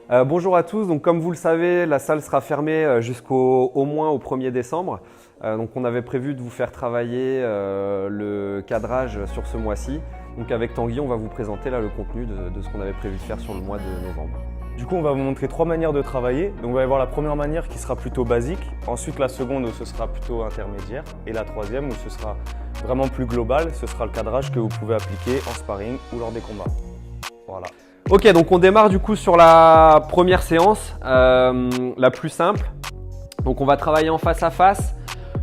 Bonjour à tous, donc comme vous le savez, la salle sera fermée jusqu'au au moins au 1er décembre. Donc on avait prévu de vous faire travailler le cadrage sur ce mois-ci. Donc avec Tanguy, on va vous présenter là le contenu de ce qu'on avait prévu de faire sur le mois de novembre. Du coup, on va vous montrer 3 manières de travailler. Donc, on va y avoir la première manière qui sera plutôt basique, ensuite la seconde où ce sera plutôt intermédiaire et la troisième où ce sera vraiment plus global, ce sera le cadrage que vous pouvez appliquer en sparring ou lors des combats. Voilà. Ok, donc on démarre du coup sur la première séance, la plus simple. Donc on va travailler en face à face.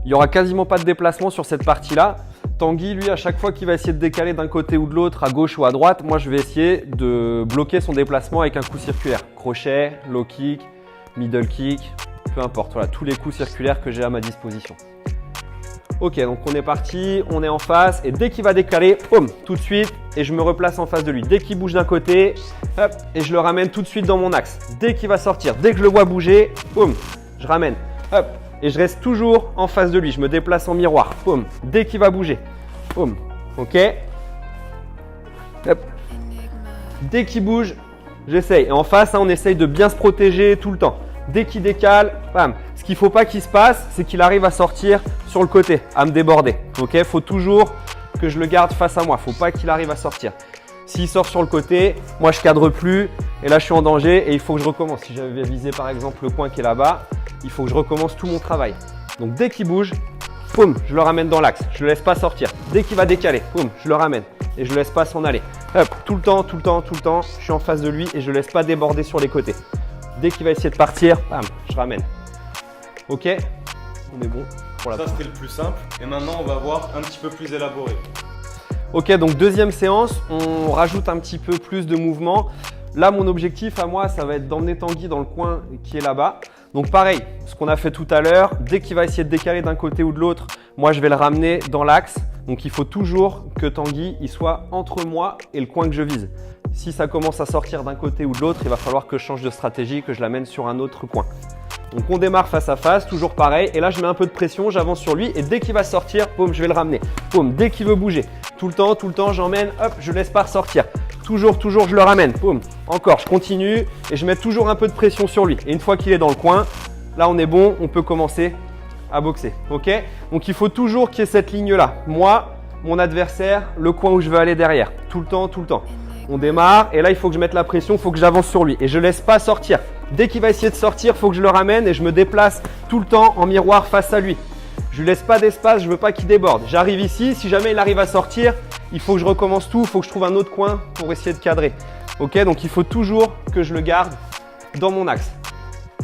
Il n'y aura quasiment pas de déplacement sur cette partie-là. Tanguy, lui, à chaque fois qu'il va essayer de décaler d'un côté ou de l'autre, à gauche ou à droite, moi je vais essayer de bloquer son déplacement avec un coup circulaire. Crochet, low kick, middle kick, peu importe. Voilà, tous les coups circulaires que j'ai à ma disposition. Ok, donc on est parti, on est en face et dès qu'il va décaler, boum, tout de suite, et je me replace en face de lui. Dès qu'il bouge d'un côté, hop, et je le ramène tout de suite dans mon axe. Dès qu'il va sortir, dès que je le vois bouger, boum, je ramène, hop, et je reste toujours en face de lui. Je me déplace en miroir, boum, dès qu'il va bouger, boum, ok, hop. Dès qu'il bouge, j'essaye. Et en face, hein, on essaye de bien se protéger tout le temps. Dès qu'il décale, bam. Ce qu'il ne faut pas qu'il se passe, c'est qu'il arrive à sortir sur le côté, à me déborder. Ok, faut toujours que je le garde face à moi. Faut pas qu'il arrive à sortir. S'il sort sur le côté, moi je cadre plus et là je suis en danger et il faut que je recommence. Si j'avais visé par exemple le coin qui est là-bas, il faut que je recommence tout mon travail. Donc dès qu'il bouge, boum, je le ramène dans l'axe. Je le laisse pas sortir. Dès qu'il va décaler, boum, je le ramène et je le laisse pas s'en aller. Hop, tout le temps, tout le temps, tout le temps, je suis en face de lui et je le laisse pas déborder sur les côtés. Dès qu'il va essayer de partir, bam, je ramène. Ok, on est bon pour la Ça, c'était le plus simple. Et maintenant, on va voir un petit peu plus élaboré. Ok, donc deuxième séance, on rajoute un petit peu plus de mouvement. Là, mon objectif à moi, ça va être d'emmener Tanguy dans le coin qui est là-bas. Donc pareil, ce qu'on a fait tout à l'heure, dès qu'il va essayer de décaler d'un côté ou de l'autre, moi je vais le ramener dans l'axe. Donc il faut toujours que Tanguy il soit entre moi et le coin que je vise. Si ça commence à sortir d'un côté ou de l'autre, il va falloir que je change de stratégie, que je l'amène sur un autre coin. Donc on démarre face à face, toujours pareil. Et là, je mets un peu de pression, j'avance sur lui. Et dès qu'il va sortir, boum, je vais le ramener. Boum, dès qu'il veut bouger. Tout le temps, j'emmène, hop, je ne laisse pas ressortir. Toujours, je le ramène. Boum, encore, je continue. Et je mets toujours un peu de pression sur lui. Et une fois qu'il est dans le coin, là, on est bon, on peut commencer à boxer. Ok? Donc il faut toujours qu'il y ait cette ligne-là. Moi, mon adversaire, le coin où je veux aller derrière. Tout le temps. On démarre et là, il faut que je mette la pression, il faut que j'avance sur lui et je ne laisse pas sortir. Dès qu'il va essayer de sortir, il faut que je le ramène et je me déplace tout le temps en miroir face à lui. Je ne lui laisse pas d'espace, je ne veux pas qu'il déborde. J'arrive ici, si jamais il arrive à sortir, il faut que je recommence tout, il faut que je trouve un autre coin pour essayer de cadrer. Ok, donc il faut toujours que je le garde dans mon axe.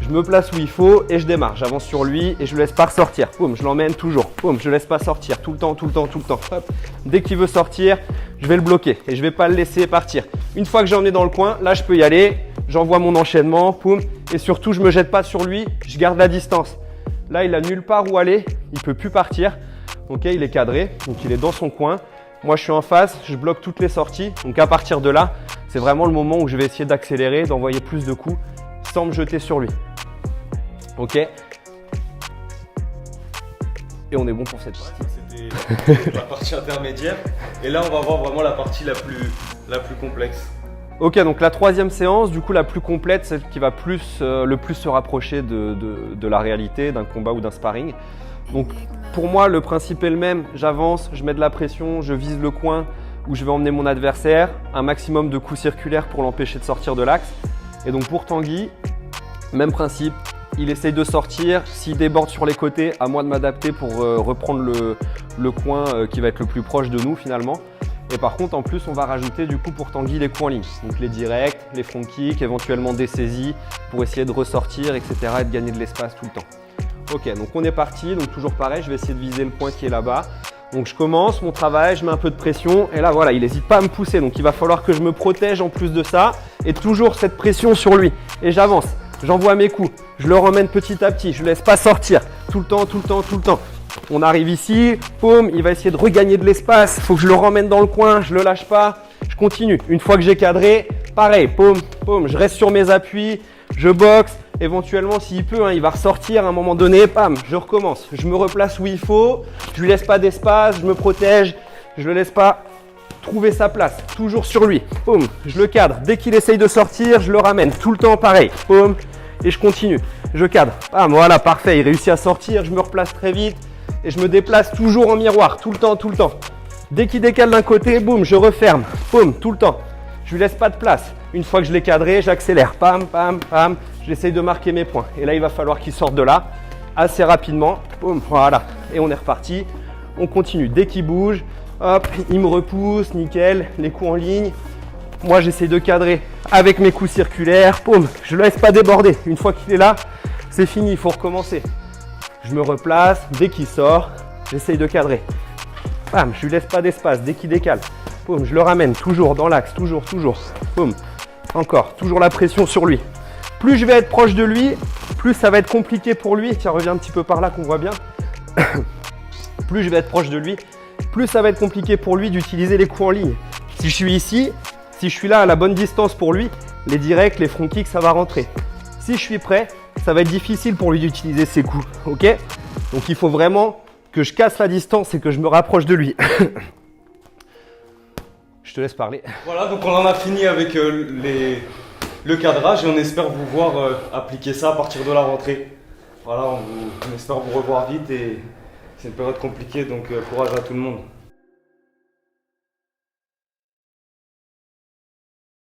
Je me place où il faut et je démarre. J'avance sur lui et je ne le laisse pas ressortir. Boum, je l'emmène toujours. Boum, je ne le laisse pas sortir tout le temps. Hop. Dès qu'il veut sortir, je vais le bloquer et je ne vais pas le laisser partir. Une fois que j'ai emmené dans le coin, là je peux y aller. J'envoie mon enchaînement, boum. Et surtout, je ne me jette pas sur lui, je garde la distance. Là, il n'a nulle part où aller, il ne peut plus partir. Ok, il est cadré, donc il est dans son coin. Moi, je suis en face, je bloque toutes les sorties. Donc à partir de là, c'est vraiment le moment où je vais essayer d'accélérer, d'envoyer plus de coups sans me jeter sur lui. Ok. Et on est bon pour cette partie. C'était la partie intermédiaire. Et là, on va voir vraiment la partie la plus complexe. Ok, donc la troisième séance, du coup la plus complète, celle qui va le plus se rapprocher de la réalité, d'un combat ou d'un sparring. Donc pour moi, le principe est le même. J'avance, je mets de la pression, je vise le coin où je vais emmener mon adversaire. Un maximum de coups circulaires pour l'empêcher de sortir de l'axe. Et donc pour Tanguy, même principe. Il essaye de sortir, s'il déborde sur les côtés, à moi de m'adapter pour reprendre le coin qui va être le plus proche de nous finalement. Et par contre, en plus, on va rajouter du coup pour Tanguy les coups en ligne. Donc les directs, les front kicks, éventuellement des saisies pour essayer de ressortir, etc. et de gagner de l'espace tout le temps. Ok, donc on est parti. Donc toujours pareil, je vais essayer de viser le point qui est là-bas. Donc je commence mon travail, je mets un peu de pression et là voilà, il n'hésite pas à me pousser. Donc il va falloir que je me protège en plus de ça et toujours cette pression sur lui. Et j'avance. J'envoie mes coups, je le ramène petit à petit, je ne le laisse pas sortir tout le temps. On arrive ici, boum, il va essayer de regagner de l'espace, il faut que je le ramène dans le coin, je ne le lâche pas, je continue. Une fois que j'ai cadré, pareil, boum, je reste sur mes appuis, je boxe, éventuellement s'il peut, hein, il va ressortir à un moment donné, bam, je recommence. Je me replace où il faut, je ne lui laisse pas d'espace, je me protège, je ne le laisse pas trouver sa place, toujours sur lui. Boum, je le cadre. Dès qu'il essaye de sortir, je le ramène. Tout le temps pareil. Boum, et je continue. Je cadre. Ah, voilà, parfait. Il réussit à sortir. Je me replace très vite et je me déplace toujours en miroir, tout le temps, tout le temps. Dès qu'il décale d'un côté, boum, je referme. Boum, tout le temps. Je lui laisse pas de place. Une fois que je l'ai cadré, j'accélère. Pam, pam, pam. J'essaye de marquer mes points. Et là, il va falloir qu'il sorte de là assez rapidement. Boum, voilà. Et on est reparti. On continue. Dès qu'il bouge, hop, il me repousse, nickel. Les coups en ligne. Moi, j'essaie de cadrer avec mes coups circulaires. Boum, je ne le laisse pas déborder. Une fois qu'il est là, c'est fini, il faut recommencer. Je me replace. Dès qu'il sort, j'essaye de cadrer. Bam, je lui laisse pas d'espace. Dès qu'il décale, boum, je le ramène toujours dans l'axe, toujours, toujours. Boum, encore, toujours la pression sur lui. Plus je vais être proche de lui, plus ça va être compliqué pour lui. Tiens, reviens un petit peu par là qu'on voit bien. Plus je vais être proche de lui, plus ça va être compliqué pour lui d'utiliser les coups en ligne. Si je suis ici, si je suis là à la bonne distance pour lui, les directs, les front kicks, ça va rentrer. Si je suis prêt, ça va être difficile pour lui d'utiliser ses coups. Ok? Donc il faut vraiment que je casse la distance et que je me rapproche de lui. Je te laisse parler. Voilà, donc on en a fini avec le cadrage et on espère vous voir appliquer ça à partir de la rentrée. Voilà, on espère vous revoir vite et c'est une période compliquée, donc courage à tout le monde.